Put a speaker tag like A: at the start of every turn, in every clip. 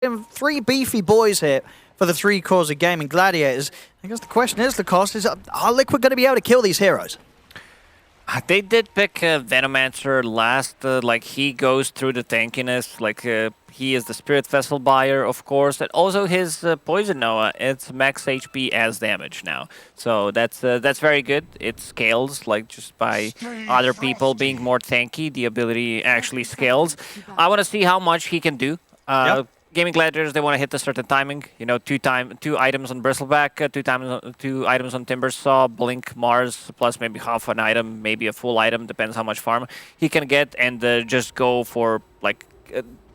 A: Three beefy boys here for the three cores of Gaimin Gladiators. I guess the question is, are Liquid going to be able to kill these heroes?
B: They did pick Venomancer last, like he goes through the tankiness, like he is the Spirit Vessel buyer, of course, and also his Poison Noah, it's max HP as damage now. So that's very good. It scales, like just by other people being more tanky, the ability actually scales. I want to see how much he can do. Gaimin Gladiators, they want to hit a certain timing. You know, two items on Bristleback, two items on Timbersaw, Blink, Mars, plus maybe half an item, maybe a full item, depends how much farm he can get, and just go for, like,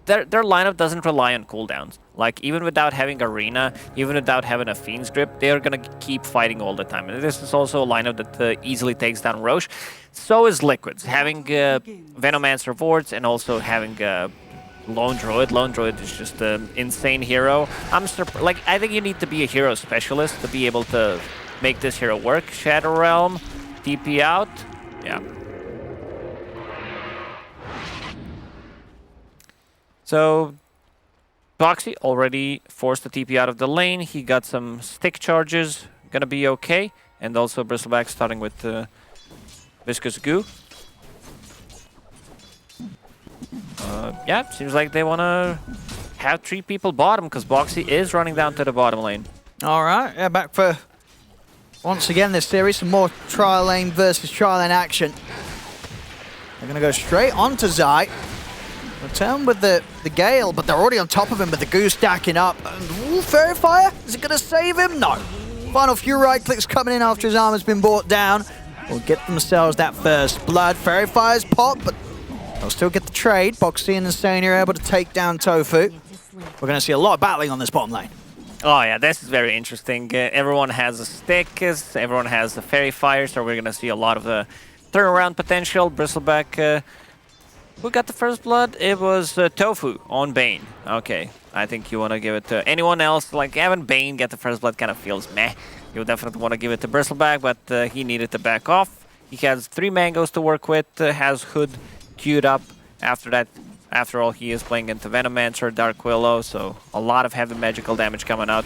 B: their lineup doesn't rely on cooldowns. Like, even without having Arena, even without having a Fiend's Grip, they're going to keep fighting all the time. And this is also a lineup that easily takes down Roche. So is Liquid's. Having Venomancer Wards and also having Lone Druid. Lone Druid is just an insane hero. I think you need to be a hero specialist to be able to make this hero work. Shadow Realm, TP out. Yeah. So Boxy already forced the TP out of the lane. He got some stick charges. Gonna be okay. And also Bristleback starting with Viscous Goo. Yeah, seems like they want to have 3 people bottom because Boxy is running down to the bottom lane.
A: All right, yeah, back for, once again, this series, some more trial lane versus trial lane action. They're going to go straight onto Zai. Return with the Gale, but they're already on top of him with the Goo stacking up. Ooh, Fairy Fire, is it going to save him? No. Final few right clicks coming in after his armor's been brought down. Will get themselves that first blood. Fairy Fire's pop, but they'll still get the trade. Boxy and Insane are able to take down Tofu. We're going to see a lot of battling on this bottom lane.
B: Oh yeah, this is very interesting. Everyone has a stick, everyone has the Fairy Fire, so we're going to see a lot of the turnaround potential. Bristleback, who got the first blood? It was Tofu on Bane. Okay, I think you want to give it to anyone else. Like, having Bane get the first blood kind of feels meh. You definitely want to give it to Bristleback, but he needed to back off. He has 3 mangoes to work with, has Hood queued up. After that, after all, he is playing into Venomancer, Dark Willow, so a lot of heavy magical damage coming out.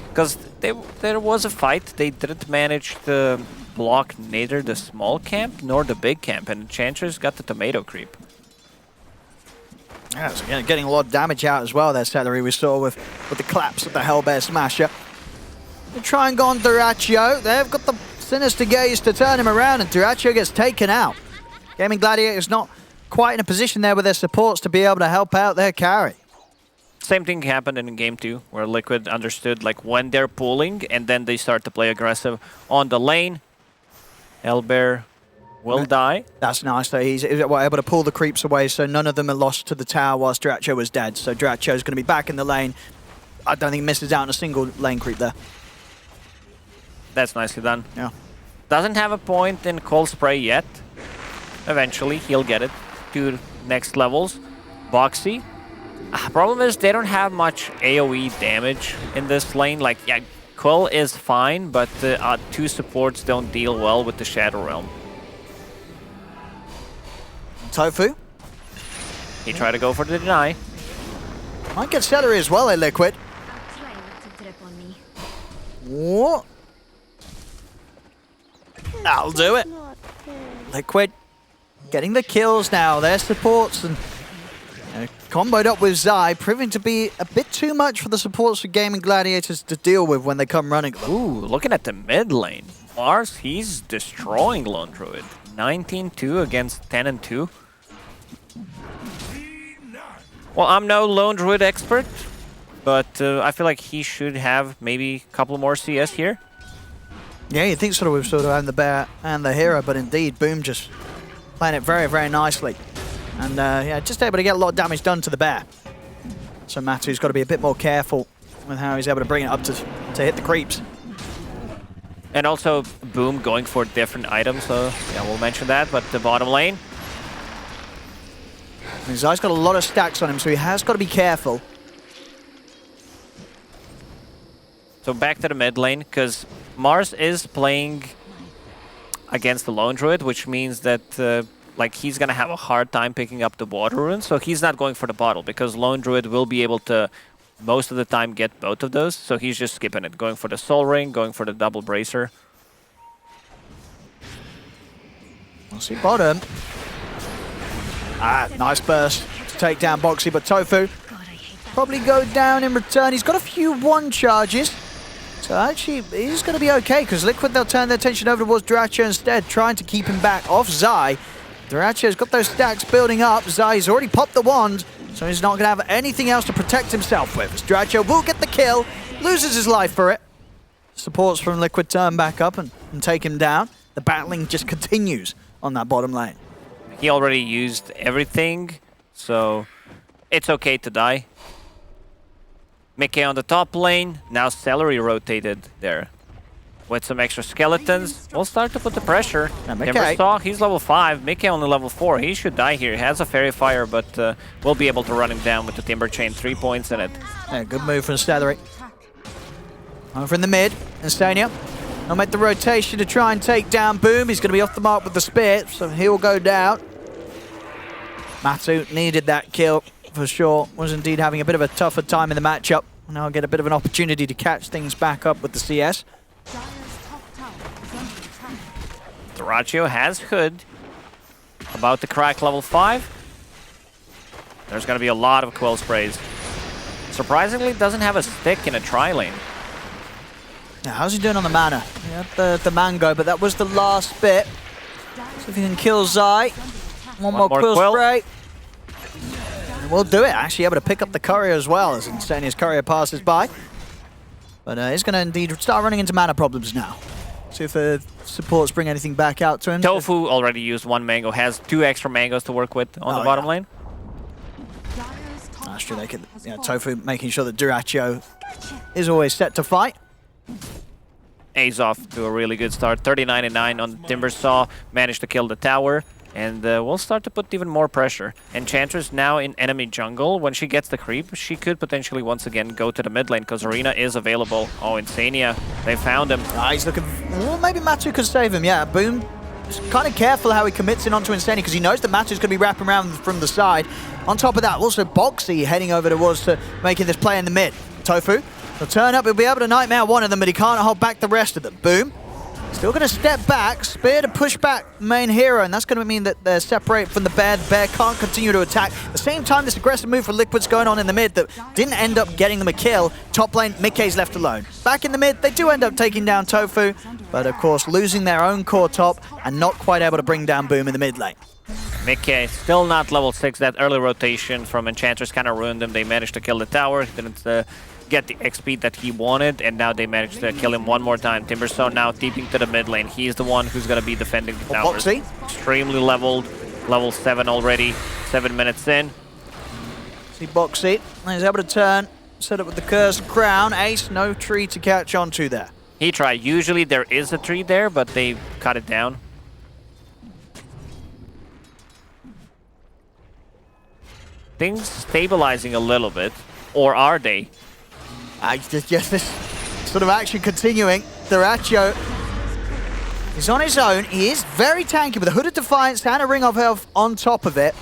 B: Because there was a fight, they didn't manage to block neither the small camp nor the big camp, and Enchantress got the tomato creep.
A: Yeah, so getting a lot of damage out as well there, Celery, we saw with the collapse of the Hellbear Smasher. They try and go on Dyrachyo. They've got the Sinister Gaze to turn him around, and Dyrachyo gets taken out. Gaimin Gladiators not quite in a position there with their supports to be able to help out their carry.
B: Same thing happened in Game 2, where Liquid understood like when they're pulling, and then they start to play aggressive on the lane. Hellbear will die.
A: That's nice, though. He's able to pull the creeps away, so none of them are lost to the tower whilst Dyrachyo was dead. So Dyrachyo's going to be back in the lane. I don't think he misses out on a single lane creep there.
B: That's nicely done.
A: Yeah.
B: Doesn't have a point in Cold Spray yet. Eventually, he'll get it to next levels. Boxy. Problem is, they don't have much AoE damage in this lane. Like, yeah, Quill is fine, but 2 supports don't deal well with the Shadow Realm.
A: Tofu.
B: He tried to go for the deny.
A: Might get Celery as well, Liquid. What? That'll do it. Liquid getting the kills now. Their supports and comboed up with Zai, proving to be a bit too much for the supports of Gaimin Gladiators to deal with when they come running.
B: Ooh, looking at the mid lane. Mars, he's destroying Lone Druid. 19-2 against 10-2. Well, I'm no Lone Druid expert, but I feel like he should have maybe a couple more CS here.
A: Yeah, you think sort of we've sort of had the bear and the hero, but indeed, Boom just playing it very, very nicely. And yeah, just able to get a lot of damage done to the bear. So Matu's got to be a bit more careful with how he's able to bring it up to hit the creeps.
B: And also, Boom going for different items, so yeah, we'll mention that, but the bottom lane.
A: And Zai's got a lot of stacks on him, so he has got to be careful.
B: So back to the mid lane, because Mars is playing against the Lone Druid, which means that like he's gonna have a hard time picking up the water rune, so he's not going for the bottle because Lone Druid will be able to most of the time get both of those, so he's just skipping it, going for the Soul Ring, going for the double bracer.
A: We'll see bottom. Nice burst to take down Boxy, but Tofu probably go down in return. He's got a few one charges, so actually he's going to be okay, because Liquid, they'll turn their attention over towards Dyrachyo instead, trying to keep him back off Zai. Dyrachyo's got those stacks building up. Zai's already popped the wand, so he's not going to have anything else to protect himself with. As Dyrachyo will get the kill, loses his life for it. Supports from Liquid turn back up and take him down. The battling just continues on that bottom lane.
B: He already used everything, so it's okay to die. Mickey on the top lane, now Celery rotated there. With some extra skeletons, we'll start to put the pressure. Timbersaw, he's level 5, Mickey only level 4, he should die here. He has a Fairy Fire, but we'll be able to run him down with the Timber Chain, 3 points in it.
A: Yeah, good move from Celery. Over in the mid, Instania. He'll make the rotation to try and take down Boom. He's going to be off the mark with the spear, so he'll go down. Matu needed that kill for sure. Was indeed having a bit of a tougher time in the matchup. Now I'll get a bit of an opportunity to catch things back up with the CS.
B: Dyrachyo has Hood. About to crack level 5. There's going to be a lot of Quill Sprays. Surprisingly, doesn't have a stick in a tri-lane.
A: Now, how's he doing on the mana? He had the mango, but that was the last bit. So if he can kill Zai. One more Quill Spray. And we'll do it. Actually able to pick up the courier as well as Instania's courier passes by. But he's going to indeed start running into mana problems now. See if the supports bring anything back out to him.
B: Tofu already used 1 mango, has 2 extra mangoes to work with on the bottom lane.
A: That's true. They can, Tofu making sure that Dyrachyo is always set to fight.
B: A's off to a really good start. 39-9 on Timbersaw, managed to kill the tower. And we'll start to put even more pressure. Enchantress now in enemy jungle. When she gets the creep, she could potentially once again go to the mid lane, because Arena is available. Oh, Insania, they found him.
A: He's looking... Well, maybe Matu could save him, yeah. Boom, just kind of careful how he commits in onto Insania, because he knows that Matu's going to be wrapping around from the side. On top of that, also Boxy heading over towards to making this play in the mid. Tofu will turn up, he'll be able to Nightmare one of them, but he can't hold back the rest of them. Boom. Still going to step back, Spear to push back main hero, and that's going to mean that they're separated from the Bear. The Bear can't continue to attack. At the same time, this aggressive move for Liquid's going on in the mid that didn't end up getting them a kill. Top lane, Mickey's left alone. Back in the mid, they do end up taking down Tofu, but of course losing their own core top and not quite able to bring down Boom in the mid lane.
B: Mickey still not level 6. That early rotation from Enchantress kind of ruined him. They managed to kill the tower. He didn't get the XP that he wanted, and now they managed to kill him one more time. Timberstone now deeping to the mid lane. He's the one who's going to be defending the towers.
A: Boxy.
B: Extremely leveled, level 7 already, 7 minutes in.
A: See Boxy, he's able to turn, set up with the Cursed Crown. Ace, no tree to catch onto there.
B: He tried. Usually there is a tree there, but they cut it down. Things stabilizing a little bit, or are they?
A: Just this sort of action continuing. Dyrachyo is on his own. He is very tanky with a Hood of Defiance and a Ring of Health on top of it.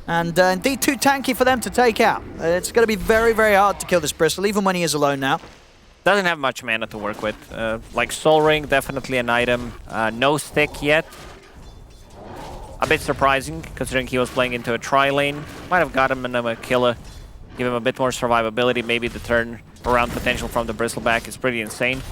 A: And indeed too tanky for them to take out. It's going to be very, very hard to kill this Bristle, even when he is alone now.
B: Doesn't have much mana to work with. Like Soul Ring, definitely an item. No stick yet. A bit surprising, considering he was playing into a tri-lane. Might have got him a killer. Give him a bit more survivability. Maybe the turn around potential from the Bristleback is pretty insane.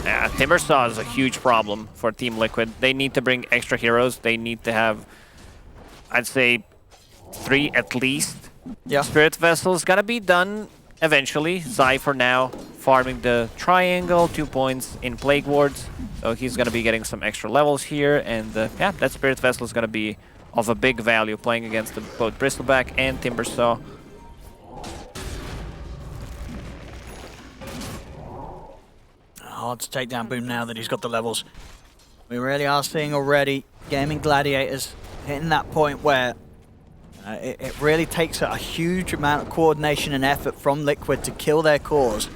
B: Yeah, Timbersaw is a huge problem for Team Liquid. They need to bring extra heroes. They need to have, I'd say, 3 at least.
A: Yeah.
B: Spirit Vessel's gonna be done eventually. Zai for now, farming the triangle, 2 points in Plague Wards. So he's gonna be getting some extra levels here. And yeah, that Spirit Vessel is gonna be of a big value playing against both Bristleback and Timbersaw.
A: Hard to take down Boom now that he's got the levels. We really are seeing already Gaimin Gladiators hitting that point where it really takes a huge amount of coordination and effort from Liquid to kill their cores.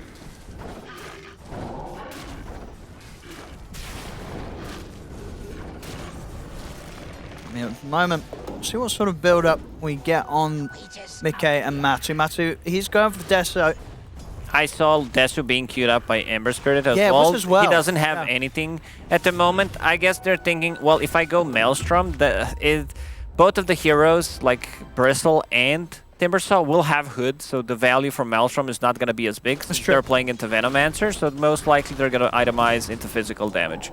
A: Yeah, at the moment, see what sort of build-up we get on Mickey and Matu. Matu, he's going for the Deso.
B: I saw Desu being queued up by Ember Spirit as,
A: Yeah, it was as well.
B: He doesn't have anything at the moment. I guess they're thinking, well, if I go Maelstrom, both of the heroes, like Bristle and Timbersaw, will have Hood, so the value for Maelstrom is not going to be as big since they're playing into Venomancer, so most likely they're going to itemize into physical damage.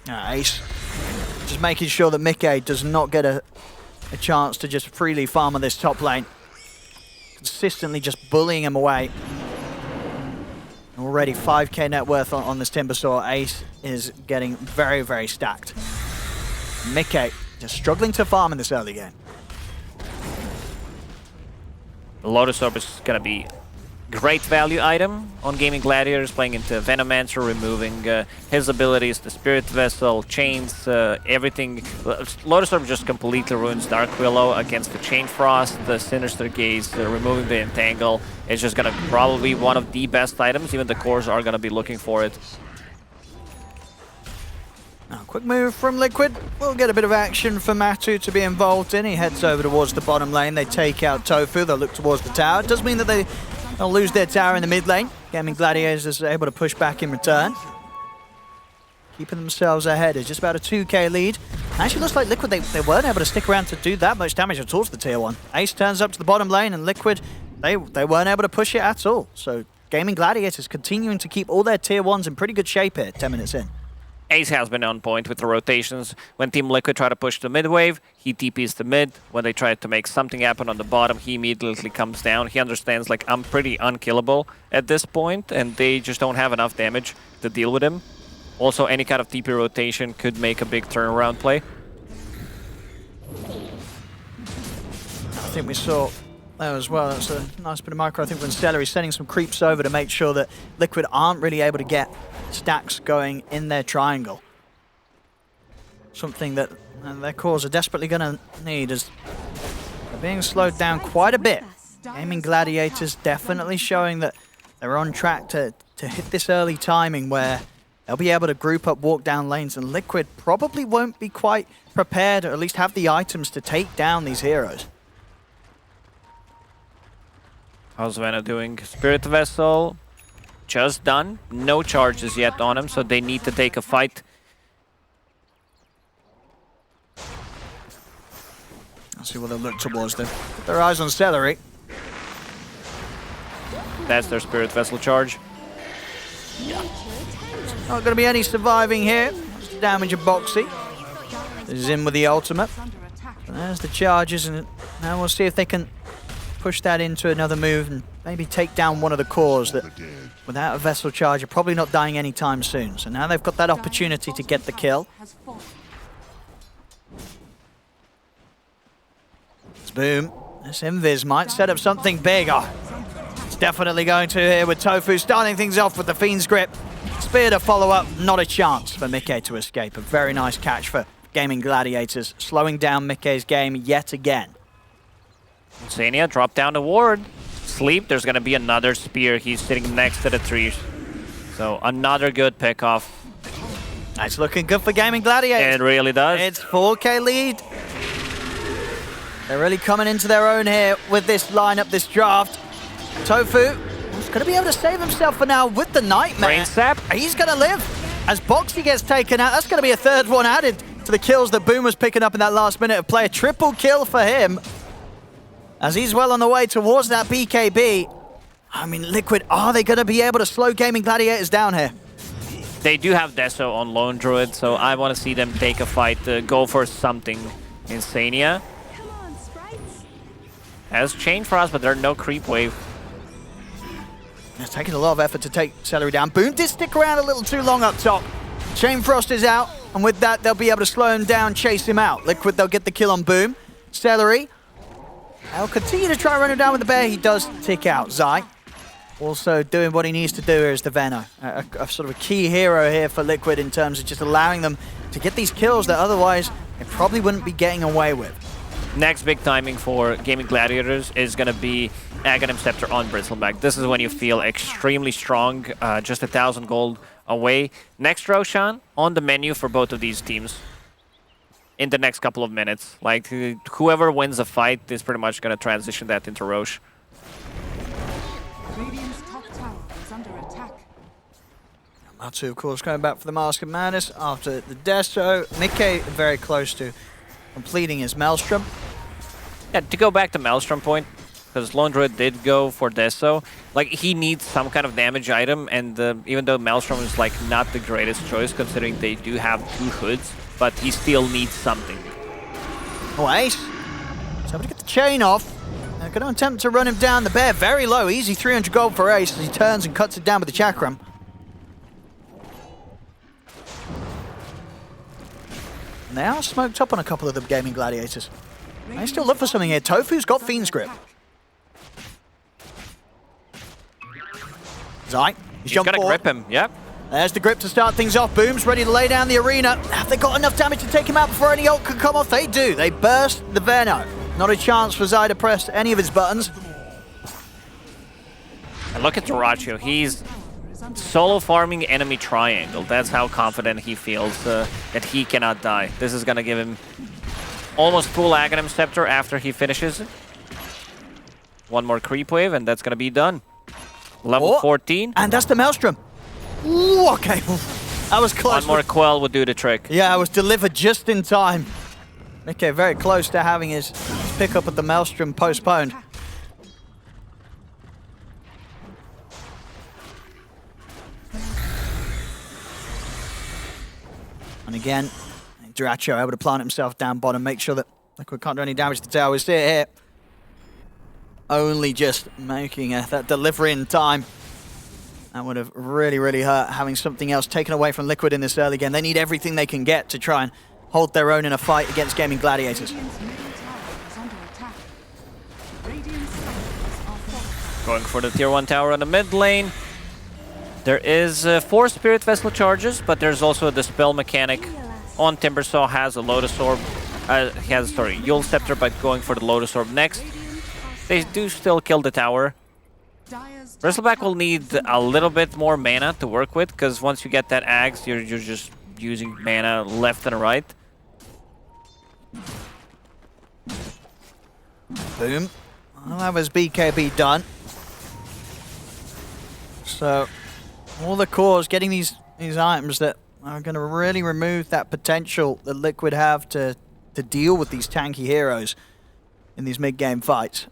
A: Ace, just making sure that Mickey does not get a chance to just freely farm on this top lane. Consistently just bullying him away. Already 5k net worth on this Timbersaw. Ace is getting very, very stacked. Mickey just struggling to farm in this early game.
B: The Lotus Orb is going to be great value item on Gaming Gladiators, playing into Venomancer, removing his abilities, the Spirit Vessel, Chains, everything. Lotus Orb just completely ruins Dark Willow against the Chain Frost, the Sinister Gaze, removing the Entangle. It's just going to probably be one of the best items. Even the cores are going to be looking for it.
A: Now, quick move from Liquid. We'll get a bit of action for Matu to be involved in. He heads over towards the bottom lane. They take out Tofu. They'll look towards the tower. It does mean that they'll lose their tower in the mid lane. Gaming Gladiators is able to push back in return. Keeping themselves ahead. It's just about a 2k lead. Actually looks like Liquid, they weren't able to stick around to do that much damage towards the tier 1. Ace turns up to the bottom lane, and Liquid, they weren't able to push it at all. So Gaming Gladiators continuing to keep all their tier 1s in pretty good shape here, 10 minutes in.
B: Ace has been on point with the rotations. When Team Liquid try to push the mid wave, he TPs the mid. When they try to make something happen on the bottom, he immediately comes down. He understands, like, I'm pretty unkillable at this point, and they just don't have enough damage to deal with him. Also, any kind of TP rotation could make a big turnaround play.
A: I think we saw there as well. That's a nice bit of micro. I think when Celery sending some creeps over to make sure that Liquid aren't really able to get stacks going in their triangle. Something that their cores are desperately going to need, as they're being slowed down quite a bit. Gaming Gladiators definitely showing that they're on track to hit this early timing where they'll be able to group up, walk down lanes, and Liquid probably won't be quite prepared, or at least have the items to take down these heroes.
B: How's Vena doing? Spirit Vessel just done. No charges yet on him, so they need to take a fight.
A: Let's see what they'll look towards them. Put their eyes on Celery.
B: That's their Spirit Vessel charge.
A: Not going to be any surviving here. Damage of Boxy. Is in with the ultimate. And there's the charges, and now we'll see if they can push that into another move and maybe take down one of the cores that, without a Vessel charge, are probably not dying anytime soon. So now they've got that opportunity to get the kill. Boom. This Invis might set up something big. Oh, it's definitely going to here with Tofu starting things off with the Fiend's Grip. Spear to follow up, not a chance for Mickey to escape. A very nice catch for Gaming Gladiators, slowing down Mickey's game yet again.
B: Zania drop down the ward. Sleep, there's going to be another spear. He's sitting next to the trees. So another good pick off.
A: It's looking good for Gaming Gladiators.
B: It really does.
A: It's 4k lead. They're really coming into their own here with this lineup, this draft. Tofu is going to be able to save himself for now with the Nightmare.
B: Brain Sap.
A: He's going to live. As Boxy gets taken out, that's going to be a third one added to the kills that Boom was picking up in that last minute of play. A triple kill for him, as he's well on the way towards that BKB. I mean, Liquid, are they going to be able to slow Gaming Gladiators down here?
B: They do have Deso on Lone Druid, so I want to see them take a fight, go for something in Sania. Has Chain Frost, but there's no creep wave.
A: It's taking a lot of effort to take Celery down. Boom did stick around a little too long up top. Chain Frost is out, and with that, they'll be able to slow him down, chase him out. Liquid, they'll get the kill on Boom. Celery, they'll continue to try and run him down with the bear. He does tick out. Zai, also doing what he needs to do here is the Veno. A sort of a key hero here for Liquid in terms of just allowing them to get these kills that otherwise they probably wouldn't be getting away with.
B: Next big timing for Gaming Gladiators is going to be Aghanim Scepter on Bristleback. This is when you feel extremely strong. Just 1,000 gold away. Next Roshan on the menu for both of these teams in the next couple of minutes. Like, whoever wins the fight is pretty much going to transition that into Rosh.
C: Radiant's top tower is under attack.
A: Matu, of course, going back for the Mask of Madness after the Deso. Mickey very close to completing his Maelstrom.
B: Yeah, to go back to Maelstrom point, because Lone Druid did go for Deso, like, he needs some kind of damage item, and even though Maelstrom is, like, not the greatest choice, considering they do have 2 hoods, but he still needs something.
A: Oh, Ace. So to get the chain off. They're going to attempt to run him down. The bear very low. Easy 300 gold for Ace as he turns and cuts it down with the Chakram. And they are smoked up on a couple of the Gaming Gladiators. They still look for something here. Tofu's got Fiend's Grip. Zai, he's
B: Got to
A: forward.
B: grip him, yep.
A: There's the grip to start things off. Boom's ready to lay down the arena. Have they got enough damage to take him out before any ult can come off? They do. They burst the Veno. Not a chance for Zai to press any of his buttons.
B: And look at Dyrachyo. He's solo farming enemy triangle. That's how confident he feels that he cannot die. This is going to give him almost full Aghanim Scepter after he finishes it. One more creep wave, and that's going to be done. Level 14.
A: And that's the Maelstrom. Ooh, okay. That was close.
B: One more Quell would do the trick.
A: Yeah, it was delivered just in time. Okay, very close to having his pickup at the Maelstrom postponed. And again, Dyrachyo able to plant himself down bottom, make sure that Liquid can't do any damage to the tower. We see it here. Only just making that delivery in time. That would have really, really hurt, having something else taken away from Liquid in this early game. They need everything they can get to try and hold their own in a fight against Gaming Gladiators.
C: Radiant's middle tower is under attack. Radiant's structures are fortified.
B: Going for the tier 1 tower on the mid lane. There is 4 Spirit Vessel charges, but there's also a Dispel mechanic on Timbersaw. Has a Lotus Orb. He has, sorry, Yule Scepter, but going for the Lotus Orb next. They do still kill the tower.
C: Dire's
B: Bristleback will need a little bit more mana to work with, because once you get that Axe, you're just using mana left and right.
A: Boom. I'll have his BKB done. So, all the cores getting these items that are going to really remove that potential that Liquid have to deal with these tanky heroes in these mid-game fights.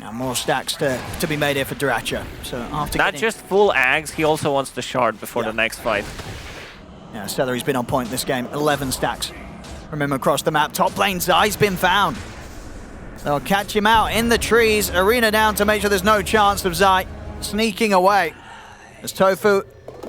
A: And more stacks to be made here for Dyrachyo. So after
B: Not
A: getting,
B: just full Axe, he also wants the Shard before the next fight.
A: yeah, Celery's been on point this game. 11 stacks from him across the map. Top lane, Zai's been found. They'll catch him out in the trees. Arena down to make sure there's no chance of Zai sneaking away. As Tofu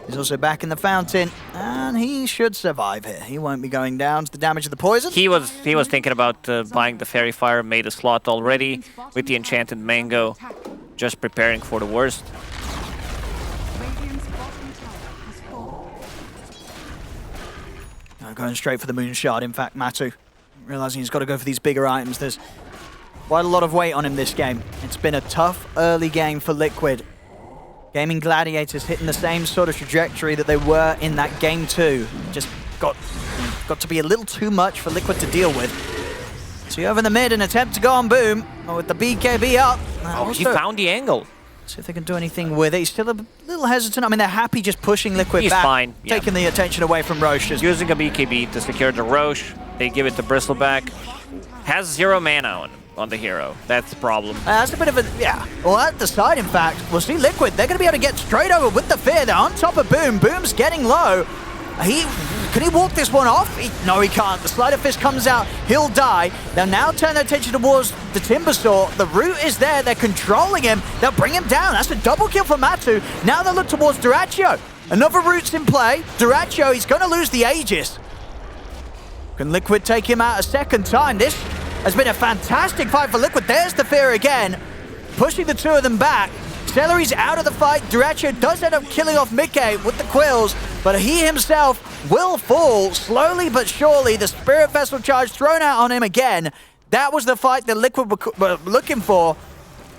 A: is also back in the fountain, and he should survive here. He won't be going down to the damage of the poison.
B: He was thinking about buying the Fairy Fire, made a slot already with the Enchanted Mango, just preparing for the worst.
C: Radiant's bottom tower has fallen.
A: Going straight for the Moon Shard, in fact, Matu. Realizing he's got to go for these bigger items. There's quite a lot of weight on him this game. It's been a tough early game for Liquid. Gaming Gladiators hitting the same sort of trajectory that they were in that game 2. Just got to be a little too much for Liquid to deal with. So over in the mid, an attempt to go on Boom with the BKB up.
B: Oh, he found the angle.
A: See if they can do anything with it. He's still a little hesitant. I mean, they're happy just pushing Liquid
B: He's
A: back,
B: fine, yeah.
A: taking the attention away from Roche.
B: Using a BKB to secure the Roche. They give it to Bristleback. Has 0 mana on the hero. That's the problem.
A: That's a bit of a, yeah. Well, at the side, in fact, we'll see Liquid. They're going to be able to get straight over with the fear. They're on top of Boom. Boom's getting low. Can he walk this one off? No, he can't. The Sleight of Fist comes out. He'll die. They'll now turn their attention towards the Timbersaw. The root is there. They're controlling him. They'll bring him down. That's a double kill for Matu. Now they'll look towards Dyrachyo. Another root's in play. Dyrachyo, he's going to lose the Aegis. Can Liquid take him out a second time? This has been a fantastic fight for Liquid. There's the fear again. Pushing the 2 of them back. Celery's out of the fight. Dyrachyo does end up killing off Mickey with the quills, but he himself will fall slowly but surely. The Spirit Vessel charge thrown out on him again. That was the fight that Liquid were looking for.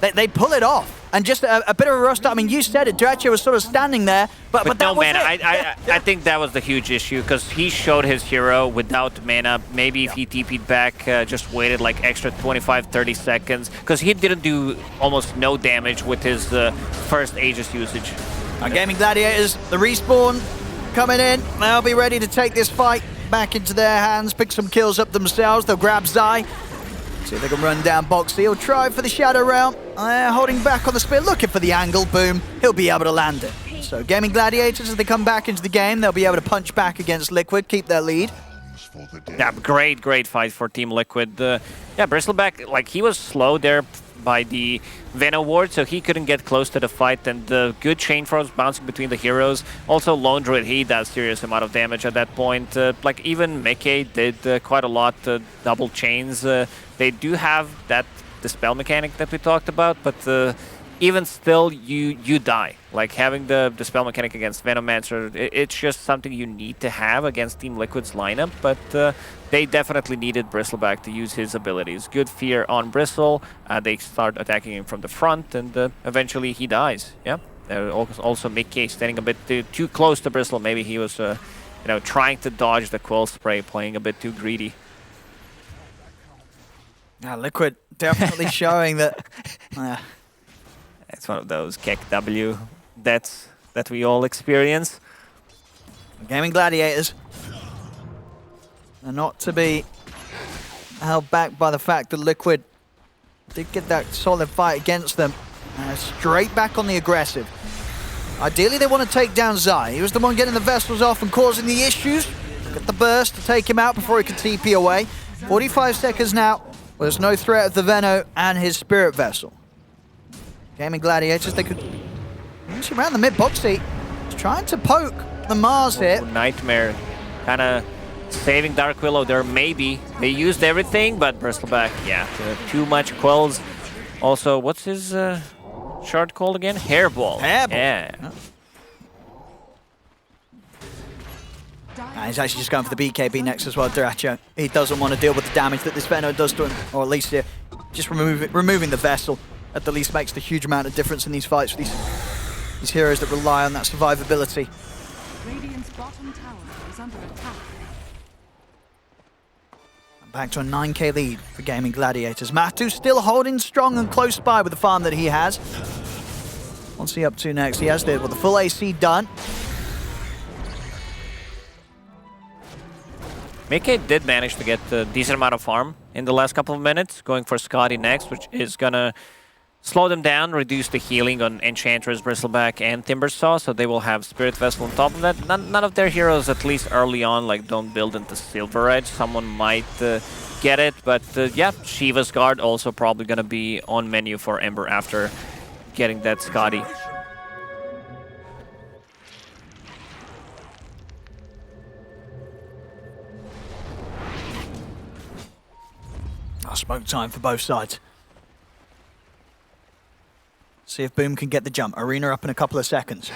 A: they pull it off. And just a bit of a rust. I mean, you said it. DreamLeague was sort of standing there, but that
B: no
A: was
B: mana.
A: it.
B: I think that was the huge issue because he showed his hero without mana. Maybe if he TP'd back, just waited like extra 25, 30 seconds because he didn't do almost no damage with his first Aegis usage.
A: Gaimin Gladiators, the respawn coming in. They'll be ready to take this fight back into their hands, pick some kills up themselves. They'll grab Zai. See if they can run down Boxy. He'll try for the Shadow Realm. Holding back on the spear, looking for the angle. Boom. He'll be able to land it. So Gaimin Gladiators, as they come back into the game, they'll be able to punch back against Liquid, keep their lead.
B: Yeah, great fight for Team Liquid. Yeah, Bristleback, like he was slow there by the Venom ward, so he couldn't get close to the fight, and the good chain throws bouncing between the heroes. Also, Lone Druid, he does serious amount of damage at that point. Like even Mickey did quite a lot, double chains. They do have that dispel mechanic that we talked about, but even still, you die. Like having the dispel mechanic against Venomancer, it's just something you need to have against Team Liquid's lineup, but they definitely needed Bristleback to use his abilities. Good fear on Bristle, they start attacking him from the front, and eventually he dies. Yeah. Also Mickey standing a bit too close to Bristle. Maybe he was trying to dodge the Quill Spray, playing a bit too greedy.
A: Liquid definitely showing that...
B: It's one of those KEK-W deaths that we all experience.
A: Gaimin Gladiators are not to be held back by the fact that Liquid did get that solid fight against them. Straight back on the aggressive. Ideally, they want to take down Zai. He was the one getting the vessels off and causing the issues. Get the burst to take him out before he can TP away. 45 seconds now. Well, there's no threat of the Veno and his Spirit Vessel. Gaimin Gladiators, they could actually around the mid Boxy. He's trying to poke the Mars here.
B: Nightmare kind of saving Dark Willow there, maybe. They used everything, but Bristleback, yeah, too much Quells. Also, what's his shard called again? Hairball.
A: Hairball.
B: Yeah.
A: He's actually just going for the BKB next as well, DreamLeague. He doesn't want to deal with the damage that this Veno does to him, or at least just removing the vessel. At the least makes the huge amount of difference in these fights for these heroes that rely on that survivability.
C: Radiant's bottom tower is under attack.
A: Back to a 9k lead for Gaimin Gladiators. Matu still holding strong and close by with the farm that he has. What's he up to next? He has the full AC done.
B: Mickey did manage to get a decent amount of farm in the last couple of minutes, going for Scotty next, which is gonna slow them down, reduce the healing on Enchantress, Bristleback, and Timbersaw, so they will have Spirit Vessel on top of that. None of their heroes, at least early on, like don't build into Silver Edge. Someone might get it, but yeah, Shiva's Guard also probably gonna be on menu for Ember after getting that Scotty.
A: Smoke time for both sides. See if Boom can get the jump. Arena up in a couple of seconds.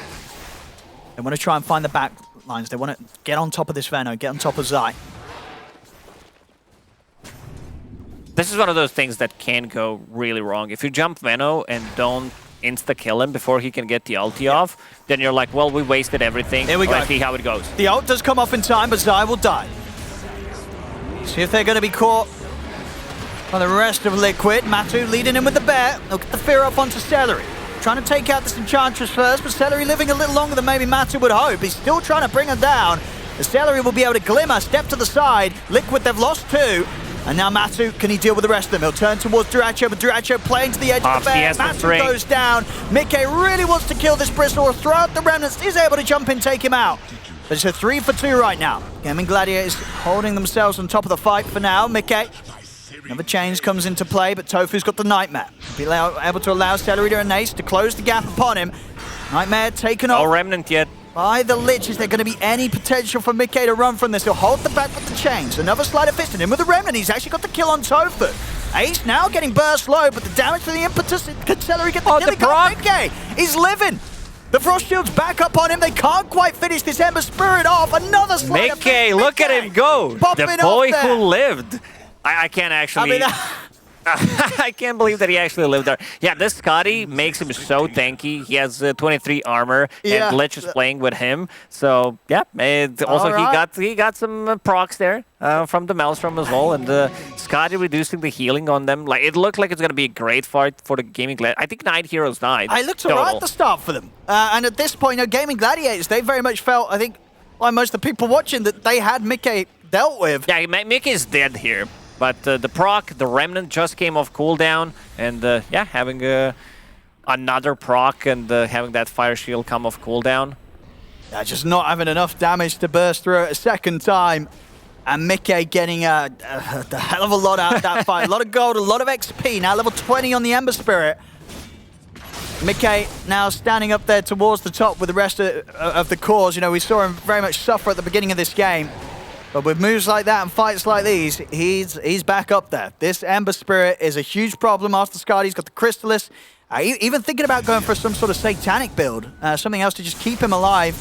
A: They want to try and find the back lines. They want to get on top of this Veno, get on top of Zai.
B: This is one of those things that can go really wrong. If you jump Veno and don't insta-kill him before he can get the ulti off, then you're like, well, we wasted everything.
A: Here we go.
B: Let's see how it goes.
A: The ult does come off in time, but Zai will die. See if they're going to be caught by the rest of Liquid. Matu leading him with the bear. They'll get the fear up onto Celery. Trying to take out this Enchantress first, but Celery living a little longer than maybe Matu would hope. He's still trying to bring her down. The Celery will be able to glimmer, step to the side. Liquid, they've lost two. And now Matu, can he deal with the rest of them? He'll turn towards DreamLeague, but DreamLeague playing to the edge of the bear. Matu goes down. Mickey really wants to kill this Bristle or throw out the Remnants. Is able to jump in, take him out. It's a 3 for 2 right now. Gaimin Gladiators holding themselves on top of the fight for now. Mickey. Another change comes into play, but Tofu's got the Nightmare. Be able to allow Celery and Ace to close the gap upon him. Nightmare taken off.
B: No Remnant yet.
A: By the Lich. Is there going to be any potential for Mickey to run from this? He'll hold the back with the chains. Another Sleight of Fist in him with the Remnant. He's actually got the kill on Tofu. Ace now getting burst low, but the damage to the impetus. Can Celery get the kill? Mickey is living. The Frost Shield's back up on him. They can't quite finish this Ember Spirit off. Another Sleight of Fist.
B: Mickey, look at him go.
A: Popping
B: the boy
A: off
B: who lived. I can't actually...
A: I mean,
B: I can't believe that he actually lived there. Yeah, this Scotty makes him so tanky. He has 23 armor,
A: Yeah.
B: and Lich is playing with him. So yeah, also he got some procs there from the Maelstrom as well, and Scotty reducing the healing on them. Like it looked like it's gonna be a great fight for the Gaming Gladiators. I think 9 heroes died.
A: I looked alright at the start for them. And at this point, Gaming Gladiators, they very much felt, I think, like most of the people watching, that they had Mickey dealt with.
B: Yeah, Mickey is dead here. But the proc, the Remnant just came off cooldown, and yeah, having another proc and having that Fire Shield come off cooldown.
A: Yeah, just not having enough damage to burst through it a second time. And Mickey getting a hell of a lot out of that fight. A lot of gold, a lot of XP. Now level 20 on the Ember Spirit. Mickey now standing up there towards the top with the rest of the cores. You know, we saw him very much suffer at the beginning of this game. But with moves like that and fights like these, he's back up there. This Ember Spirit is a huge problem after Scotty's got the Crystallis. Even thinking about going for some sort of Satanic build, something else to just keep him alive.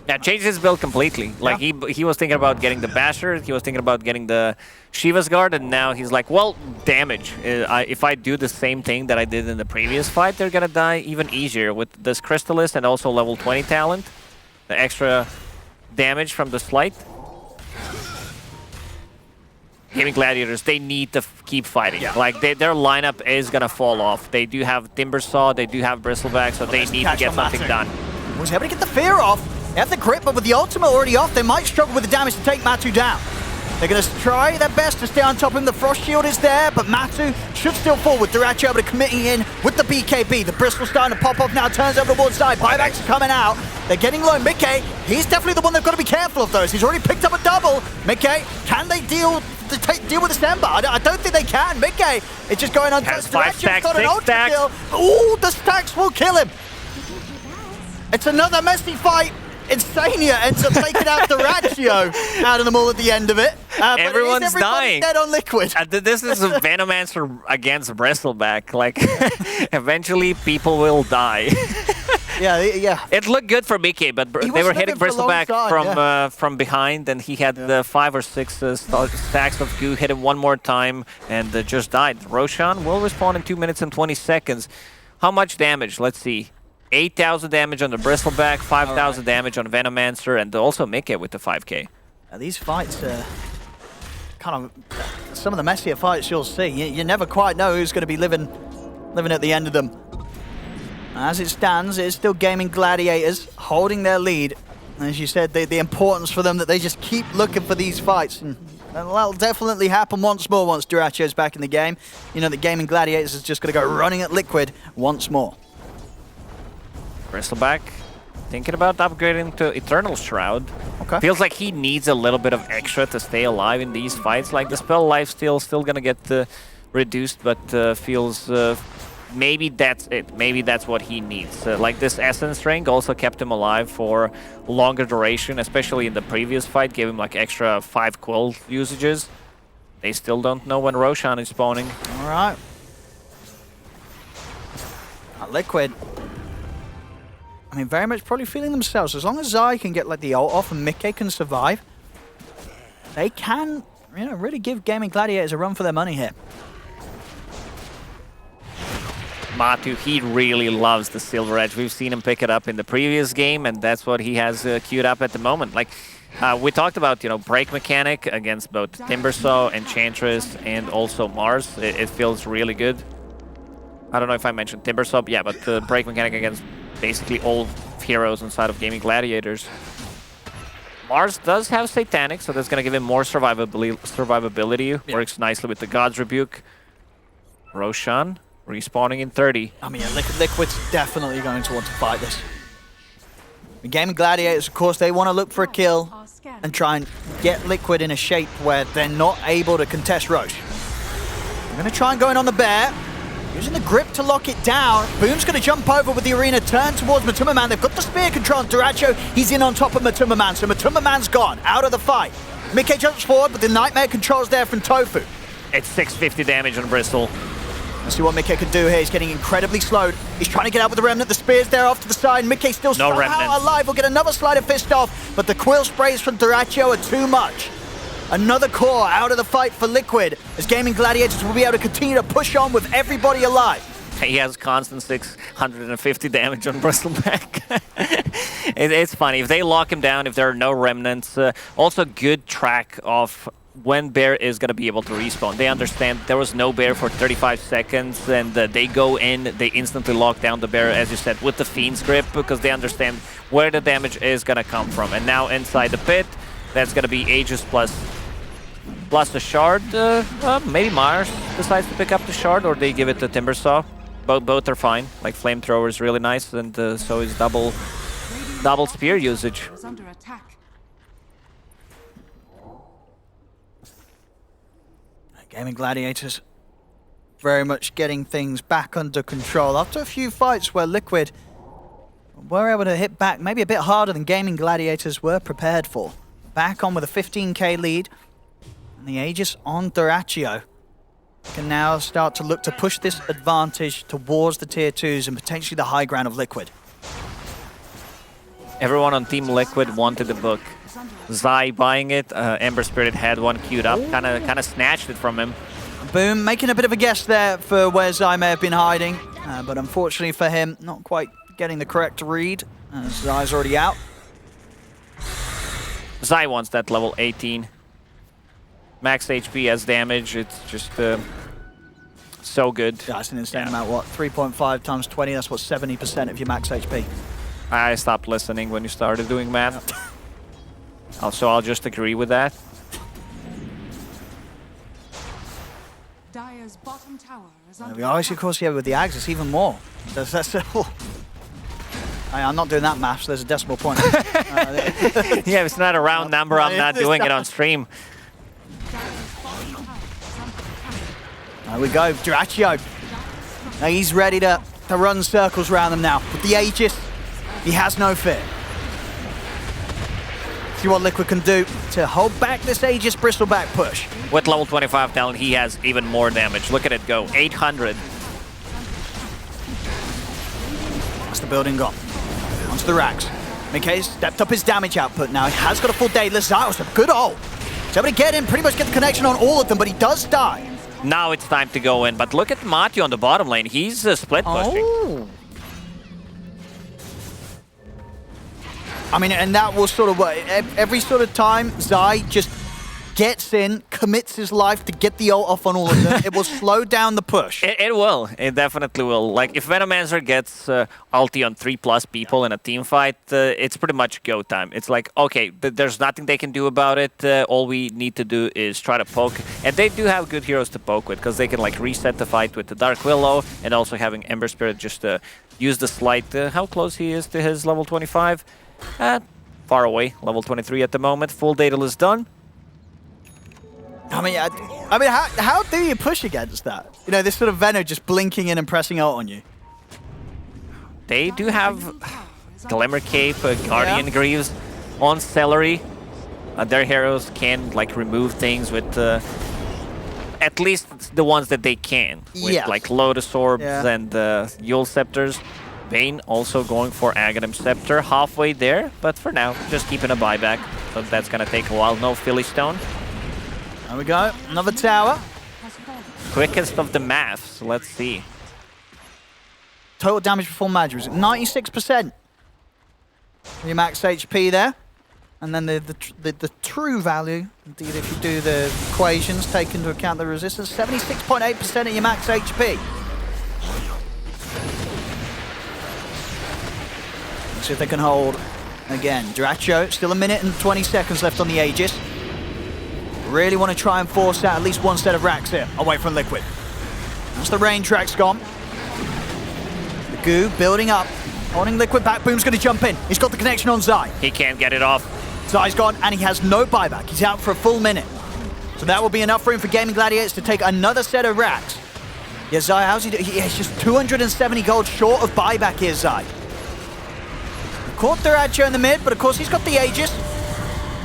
B: Yeah, changed his build completely. Like he was thinking about getting the Basher, he was thinking about getting the Shiva's Guard, and now he's like, well, damage. If I do the same thing that I did in the previous fight, they're gonna die even easier with this Crystallis and also level 20 talent. The extra damage from the Slight. Gaming Gladiators, they need to keep fighting. Yeah. Like, their lineup is going to fall off. They do have Timbersaw, they do have Bristleback, so they need to get something done.
A: Was able to get the fear off. They have the grip, but with the ultimate already off, they might struggle with the damage to take Matu down. They're going to try their best to stay on top of him. The Frost Shield is there, but Matu should still fall with Duracho able to committing in with the BKB. The Bristol starting to pop off now, turns over towards side. Buybacks are coming out. They're getting low. Mickey, he's definitely the one they've got to be careful of those. He's already picked up a double. Mickey, can they deal with this Ember? I don't think they can. Mickey, it's just going on.
B: Has 5 stacks, 6 stacks.
A: Ooh, the stacks will kill him. It's another messy fight. Insania ends up taking out the Ratio out of them all at the end of it.
B: Everyone's dying.
A: Dead on Liquid.
B: This is a Venomancer against Bristleback. Like, eventually people will die.
A: Yeah.
B: It looked good for Mickey, but they were hitting Bristleback from behind, and he had 5 or 6 stacks of goo, hit him one more time, and just died. Roshan will respawn in 2 minutes and 20 seconds. How much damage? Let's see. 8,000 damage on the Bristleback, 5,000 damage on Venomancer, and also Mickey with the 5k.
A: Now, these fights are kind of some of the messier fights you'll see. You never quite know who's going to be living at the end of them. As it stands, it's still Gaming Gladiators holding their lead. As you said, the importance for them that they just keep looking for these fights. And that'll definitely happen once more once Duracho's back in the game. You know, the Gaming Gladiators is just going to go running at Liquid once more.
B: Bristleback thinking about upgrading to Eternal Shroud.
A: Okay.
B: Feels like he needs a little bit of extra to stay alive in these fights. Like the spell lifesteal still gonna get reduced, but feels maybe that's it. Maybe that's what he needs. Like this Essence Ring also kept him alive for longer duration, especially in the previous fight. Gave him like extra 5 quill usages. They still don't know when Roshan is spawning.
A: All right. Liquid. I mean, very much probably feeling themselves. As long as Zai can get like the ult off and Mickey can survive, they can, you know, really give Gaming Gladiators a run for their money here.
B: Matu, he really loves the Silver Edge. We've seen him pick it up in the previous game, and that's what he has queued up at the moment. Like, we talked about, you know, break mechanic against both Timbersaw, Enchantress, and also Mars. It feels really good. I don't know if I mentioned Timbersaw, yeah, but the break mechanic against basically all heroes inside of Gaming Gladiators. Mars does have Satanic, so that's going to give him more survivability. Yeah. Works nicely with the God's Rebuke. Roshan respawning in 30.
A: I mean, Liquid's definitely going to want to fight this. The Gaming Gladiators, of course, they want to look for a kill and try and get Liquid in a shape where they're not able to contest Roche. They're going to try and go in on the bear. Using the grip to lock it down. Boom's going to jump over with the arena, turn towards Matuma Man. They've got the spear control on Duracho. He's in on top of Matuma Man, so Matuma Man's gone, out of the fight. Mickey jumps forward, but the Nightmare control's there from Tofu.
B: It's 650 damage on Bristol.
A: Let's see what Mickey can do here. He's getting incredibly slowed. He's trying to get out with the Remnant. The spear's there off to the side. Mickey still somehow alive. Will get another Sleight of Fist off, but the quill sprays from Duracho are too much. Another core out of the fight for Liquid, as Gaimin Gladiators will be able to continue to push on with everybody alive.
B: He has constant 650 damage on Bristleback. It's funny. If they lock him down, if there are no remnants, also good track of when Bear is going to be able to respawn. They understand there was no Bear for 35 seconds, and they go in, they instantly lock down the Bear, as you said, with the Fiend's Grip, because they understand where the damage is going to come from. And now inside the pit, that's going to be Aegis plus the Shard. Maybe Mars decides to pick up the Shard, or they give it to Timbersaw. Both are fine. Like Flamethrower is really nice, and so is double spear usage.
C: Is under attack.
A: Gaimin Gladiators very much getting things back under control after a few fights where Liquid were able to hit back maybe a bit harder than Gaimin Gladiators were prepared for. Back on with a 15k lead, and the Aegis on Dyrachyo can now start to look to push this advantage towards the tier 2s and potentially the high ground of Liquid.
B: Everyone on Team Liquid wanted the book. Zai buying it, Ember Spirit had one queued up, kind of snatched it from him.
A: Boom, making a bit of a guess there for where Zai may have been hiding, but unfortunately for him, not quite getting the correct read, as Zai's already out.
B: Zai wants that level 18. Max HP as damage, it's just so good.
A: Yeah, that's an insane amount, what? 3.5 times 20, that's what, 70% of your max HP.
B: I stopped listening when you started doing math. Also, I'll just agree with that.
C: Dire's bottom tower is under
A: We obviously, of course, yeah, with the Ags, it's even more. That's I'm not doing that math, so there's a decimal point.
B: Yeah, if it's not a round number, I'm not doing it on stream.
A: There we go, Dyrachyo. Now he's ready to run circles around them now. With the Aegis, he has no fear. See what Liquid can do to hold back this Aegis Bristleback push.
B: With level 25 talent, he has even more damage. Look at it go, 800.
A: That's the building gone. Onto the racks. McKay's stepped up his damage output now. He has got a full Daedalus. That was a good ult. He's able to get in, pretty much get the connection on all of them, but he does die.
B: Now it's time to go in, but look at Mati on the bottom lane. He's split pushing.
A: Oh. I mean, and that will sort of work. Every sort of time Zai just gets in, commits his life to get the ult off on all of them, it will slow down the push.
B: It will. It definitely will. Like, if Venomancer gets ulti on 3+ people in a team fight, it's pretty much go time. It's like, okay, there's nothing they can do about it. All we need to do is try to poke. And they do have good heroes to poke with, because they can, like, reset the fight with the Dark Willow, and also having Ember Spirit just use the slight. How close he is to his level 25? Far away, level 23 at the moment. Full Daedalus done.
A: I mean, how do you push against that? You know, this sort of Venom just blinking in and pressing out on you.
B: They do have Glimmer Cape, Guardian Greaves on Celery. Their heroes can, like, remove things with at least the ones that they can. With, like, Lotus Orbs and Yule Scepters. Bane also going for Aghanim Scepter, halfway there, but for now, just keeping a buyback. So that's gonna take a while. No Philly Stone.
A: There we go, another tower.
B: Quickest of the maths, let's see.
A: Total damage before magic was 96%. Your max HP there. And then the true value, indeed, if you do the equations, take into account the resistance, 76.8% of your max HP. Let's see if they can hold again. Dyrachyo, still a minute and 20 seconds left on the Aegis. Really want to try and force out at least one set of racks here, away from Liquid. That's the rain track's gone. The goo building up, holding Liquid back. Boom's going to jump in. He's got the connection on Zai.
B: He can't get it off.
A: Zai's gone, and he has no buyback. He's out for a full minute. So that will be enough for him for Gaimin Gladiators to take another set of racks. Yeah, Zai, how's he doing? He's just 270 gold short of buyback here, Zai. Caught Dyrachyo in the mid, but of course he's got the Aegis,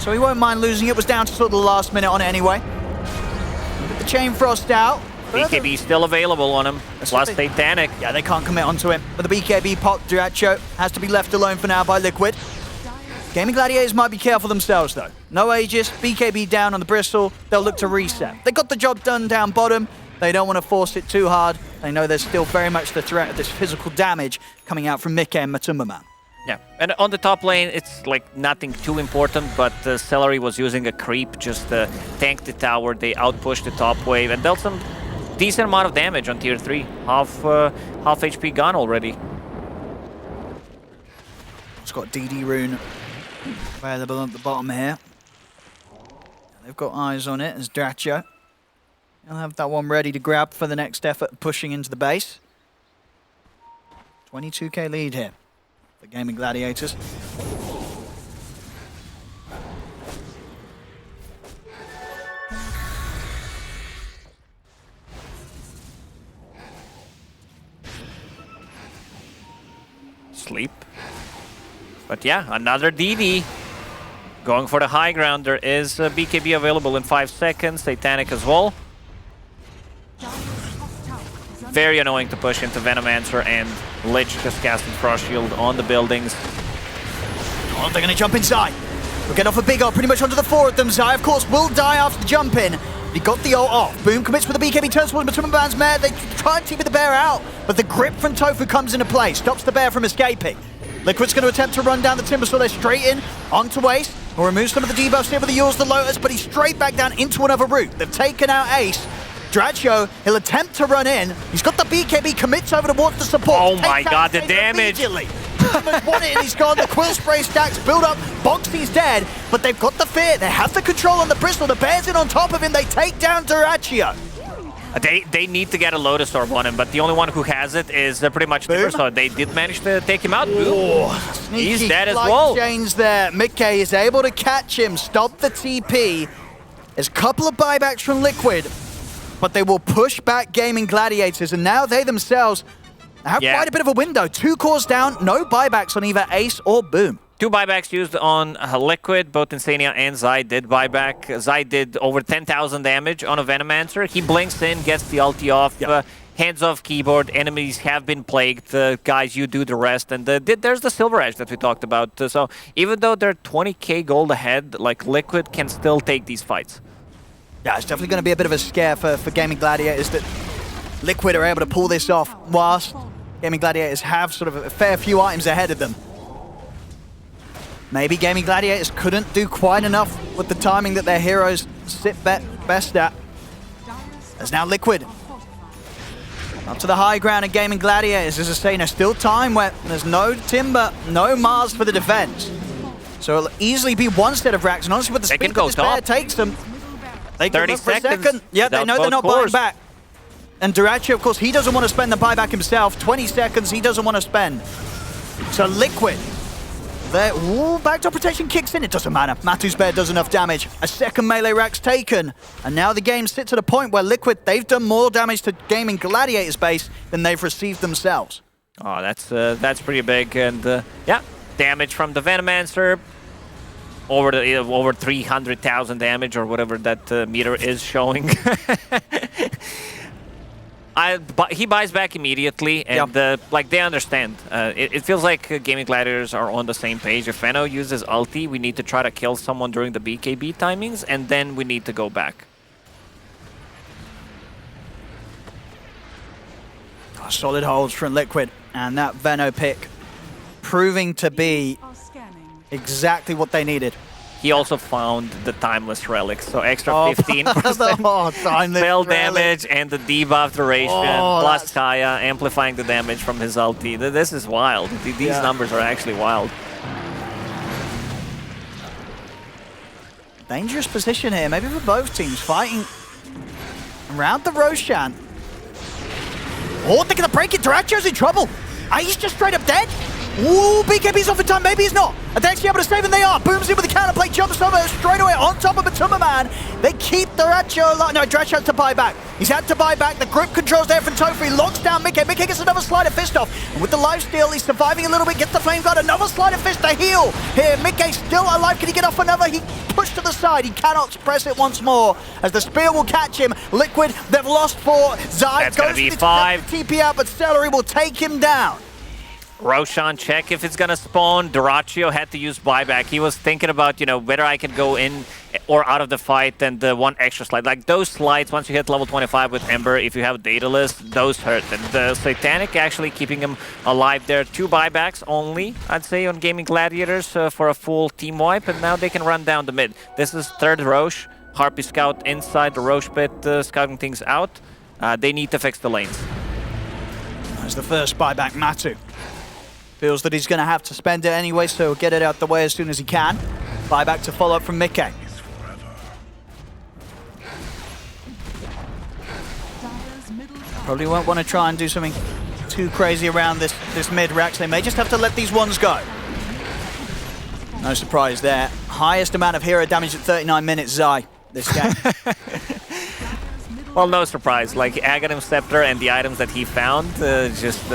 A: so he won't mind losing it. Was down to sort of the last minute on it anyway. Get the Chain Frost out.
B: BKB still available on him, plus Satanic.
A: Yeah, they can't commit onto him. But the BKB pop, Dyrachyo has to be left alone for now by Liquid. Gaimin Gladiators might be careful themselves, though. No Aegis, BKB down on the Bristle. They'll look to reset. They got the job done down bottom. They don't want to force it too hard. They know there's still very much the threat of this physical damage coming out from Mickey and Matumbaman.
B: Yeah, and on the top lane, it's like nothing too important, but Celery was using a creep just to tank the tower. They outpushed the top wave and dealt some decent amount of damage on tier 3. Half HP gone already.
A: It's got DD Rune available at the bottom here. They've got eyes on it as Dracho. He'll have that one ready to grab for the next effort, pushing into the base. 22k lead here for Gaimin Gladiators.
B: Sleep. But yeah, another DD. Going for the high ground. There is BKB available in 5 seconds. Satanic as well. Very annoying to push into Venomancer, and Lich just casting Frost Shield on the buildings.
A: Oh, they're going to jump inside. We'll get off a big ult pretty much onto the 4 of them. Zai, of course, will die after the jump in. He got the ult off. Boom commits with the BKB, turns towards Matumbaman's mare. They try and keep the bear out, but the grip from Tofu comes into play, stops the bear from escaping. Liquid's going to attempt to run down the Timber, so they're straight in onto Ace. Will remove some of the debuffs here with the Yours the Lotus, but he's straight back down into another route. They've taken out Ace. Dracho, he'll attempt to run in. He's got the BKB, commits over towards the support.
B: Oh my god, the damage!
A: Won it and he's gone. The Quill Spray stacks build up. Boxy's dead, but they've got the fear. They have the control on the Bristol. The Bear's in on top of him. They take down Dracho.
B: They need to get a Lotus Orb on him, but the only one who has it is pretty much Timber, so they did manage to take him out.
A: Oh,
B: he's dead as well.
A: Chains there. Mickey is able to catch him, stop the TP. There's a couple of buybacks from Liquid, but they will push back Gaimin Gladiators, and now they themselves have quite a bit of a window. 2 cores down, no buybacks on either Ace or Boom.
B: 2 buybacks used on Liquid. Both Insania and Zai did buyback. Zai did over 10,000 damage on a Venomancer. He blinks in, gets the ulti off. Hands off keyboard. Enemies have been plagued. Guys, you do the rest. And there's the Silver Edge that we talked about. So even though they're 20k gold ahead, like Liquid can still take these fights.
A: Yeah, it's definitely going to be a bit of a scare for Gaimin Gladiators that Liquid are able to pull this off, whilst Gaimin Gladiators have sort of a fair few items ahead of them. Maybe Gaimin Gladiators couldn't do quite enough with the timing that their heroes sit best at. As now Liquid up to the high ground and Gaimin Gladiators. As I say, there's still time where there's no Timber, no Mars for the defense. So it'll easily be one set of racks, and honestly with the speed that this bear takes them, they can look for a second. Yeah, they know they're not buying back. And Dracho, of course, he doesn't want to spend the buyback himself. 20 seconds he doesn't want to spend. So Liquid, backdoor protection kicks in. It doesn't matter. Matu's bear does enough damage. A second melee rack's taken. And now the game sits at a point where Liquid, they've done more damage to Gaimin Gladiators base than they've received themselves.
B: Oh, that's pretty big. And yeah, damage from the Venomancer. Over 300,000 damage or whatever that meter is showing. He buys back immediately, and like they understand. It feels like Gaimin Gladiators are on the same page. If Veno uses ulti, we need to try to kill someone during the BKB timings, and then we need to go back.
A: Oh, solid holds from Liquid, and that Veno pick proving to be exactly what they needed.
B: He also found the Timeless Relic, so extra 15% spell damage and the debuff duration, plus Kaya amplifying the damage from his ulti. This is wild. These numbers are actually wild.
A: Dangerous position here, maybe for both teams, fighting around the Roshan. Oh, they're going to break it. Dracho's in trouble. He's just straight up dead. Ooh, BKB's off in time. Maybe he's not. Are they actually able to save him? They are. Boom's in with the counterplay. Jumps over straight away on top of Matumbaman. They keep Dracho alive. No, Dracho had to buy back. He's had to buy back. The grip controls there from Tofu. He locks down Mickey. Mickey gets another sleight of fist off. And with the lifesteal, he's surviving a little bit. Gets the flame guard. Another sleight of fist to heal. Here, Mickey still alive. Can he get off another? He pushed to the side. He cannot press it once more as the spear will catch him. Liquid, they've lost 4. Zai goes to TP out, but Celery will take him down.
B: Roshan check if it's gonna spawn. Dyrachyo had to use buyback. He was thinking about, whether I could go in or out of the fight and one extra slide. Like those slides, once you hit level 25 with Ember, if you have Daedalus, those hurt. And the Satanic actually keeping him alive there. 2 buybacks only, I'd say, on Gaming Gladiators for a full team wipe. And now they can run down the mid. This is third Roche. Harpy Scout inside the Roche pit, scouting things out. They need to fix the lanes.
A: As the first buyback, Matu feels that he's going to have to spend it anyway, so get it out the way as soon as he can. Buyback to follow up from Mickey. Probably won't want to try and do something too crazy around this mid Rex. They may just have to let these ones go. No surprise there. Highest amount of hero damage at 39 minutes, Zai, this game.
B: Well, no surprise. Like Aghanim Scepter and the items that he found just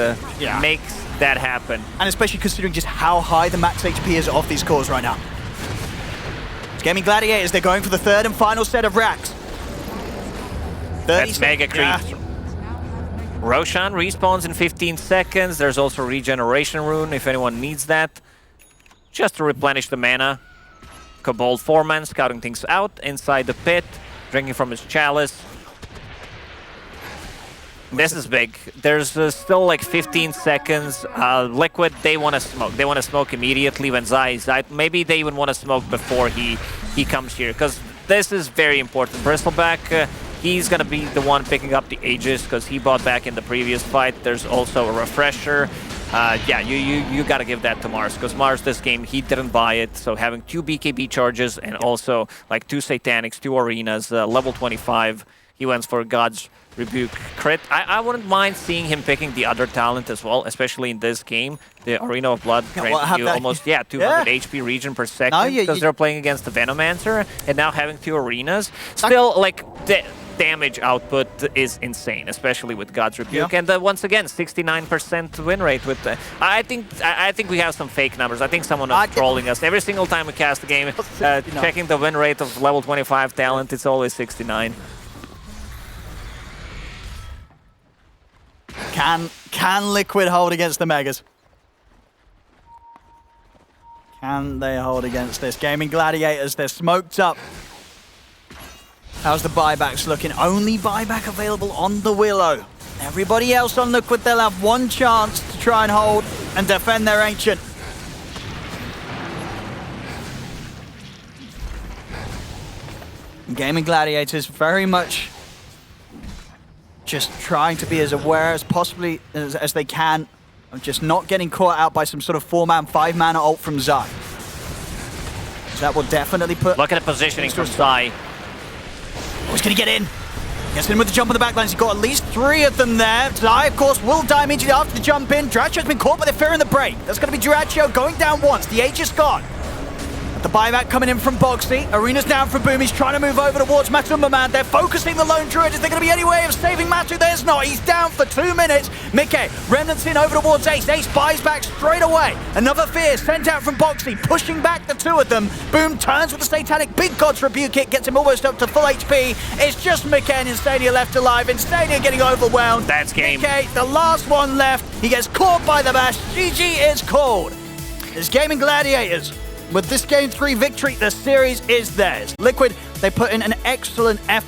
B: makes that happen.
A: And especially considering just how high the max HP is off these cores right now. It's Gaming Gladiators, they're going for the third and final set of racks.
B: That's mega creep. Roshan respawns in 15 seconds. There's also regeneration rune if anyone needs that. Just to replenish the mana. Kobold 4-man scouting things out inside the pit, drinking from his chalice. This is big. There's still like 15 seconds. Liquid, they want to smoke. They want to smoke immediately when Zai is out. Maybe they even want to smoke before he comes here, because this is very important. Bristleback, he's going to be the one picking up the Aegis, because he bought back in the previous fight. There's also a refresher. Yeah, you got to give that to Mars, because Mars this game, he didn't buy it. So having 2 BKB charges and also like 2 Satanics, 2 Arenas, level 25, he went for God's Rebuke crit. I wouldn't mind seeing him picking the other talent as well, especially in this game. The Arena of Blood grants you almost 200 HP regen per second, because they're playing against the Venomancer, and now having 2 Arenas. Still, like, the damage output is insane, especially with God's Rebuke. And once again, 69% win rate with the... I think we have some fake numbers. I think someone is trolling us. Every single time we cast the game, checking the win rate of level 25 talent, it's always 69.
A: Can Liquid hold against the Megas? Can they hold against this? Gaming Gladiators, they're smoked up. How's the buybacks looking? Only buyback available on the Willow. Everybody else on Liquid, they'll have one chance to try and hold and defend their Ancient. Gaming Gladiators very much just trying to be as aware as possibly as they can of just not getting caught out by some sort of 4-man, 5-man ult from Zai. So that will definitely put...
B: Look at the positioning from Zai.
A: Oh, he's going to get in. Gets in with the jump on the backlines. He's got at least 3 of them there. Zai, of course, will die immediately after the jump in. Dyrachyo's been caught by the fear in the break. That's going to be Dyrachyo going down once. The Aegis gone. The buyback coming in from Boxy. Arena's down from Boom. He's trying to move over towards Matumba Man. They're focusing the Lone Druid. Is there going to be any way of saving Matu? There's not. He's down for 2 minutes. Mickey, Remnants in over towards Ace. Ace buys back straight away. Another fear sent out from Boxy, pushing back the 2 of them. Boom turns with the Satanic. Big God's Rebuke it. Gets him almost up to full HP. It's just Mickey and Instania left alive. Instania getting overwhelmed.
B: That's game.
A: Mickey, the last one left. He gets caught by the bash. GG is called. It's Gaming Gladiators. With this Game 3 victory, the series is theirs. Liquid, they put in an excellent effort.